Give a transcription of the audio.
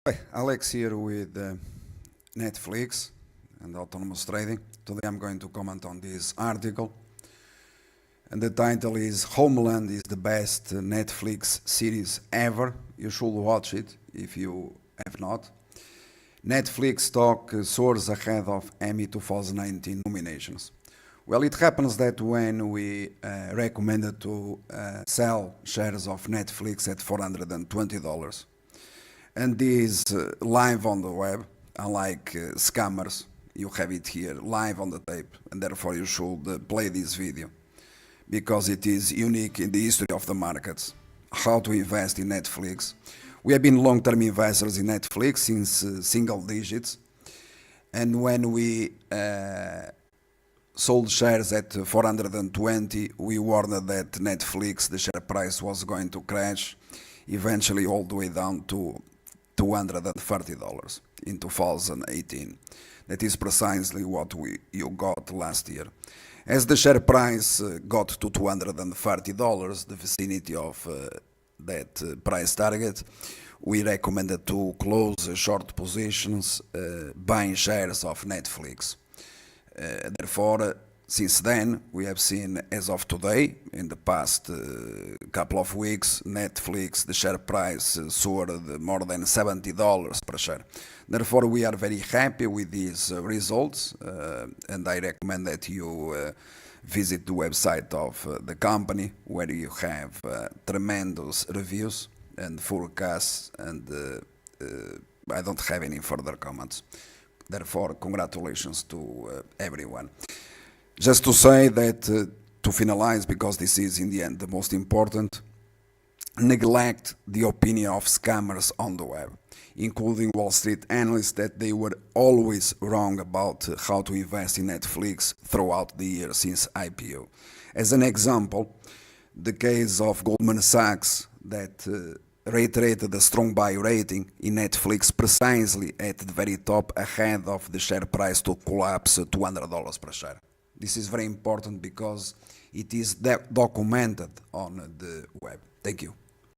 Hi, Alex here with Netflix and autonomous trading. Today I'm going to comment on this article, and the title is Homeland is the best Netflix series ever. You should watch it if you have not. Netflix stock soars ahead of Emmy 2019 nominations. Well, it happens that when we recommended to sell shares of Netflix at $420, and this live on the web, unlike scammers, you have it here live on the tape, and therefore you should play this video because it is unique in the history of the markets. How to invest in Netflix. We have been long-term investors in Netflix since single digits, and when we sold shares at 420, we warned that Netflix, the share price was going to crash, eventually all the way down to $230 in 2018. That is precisely what you got last year. As the share price got to $230, the vicinity of that price target, we recommended to close short positions buying shares of Netflix. Therefore, since then, we have seen, as of today, in the past couple of weeks, Netflix, the share price soared more than $70 per share. Therefore, we are very happy with these results, and I recommend that you visit the website of the company, where you have tremendous reviews and forecasts, and I don't have any further comments. Therefore, congratulations to everyone. Just to say that, to finalize, because this is in the end the most important, neglect the opinion of scammers on the web, including Wall Street analysts, that they were always wrong about how to invest in Netflix throughout the year since IPO. As an example, the case of Goldman Sachs that reiterated a strong buy rating in Netflix precisely at the very top, ahead of the share price to collapse $200 per share. This is very important because it is documented on the web. Thank you.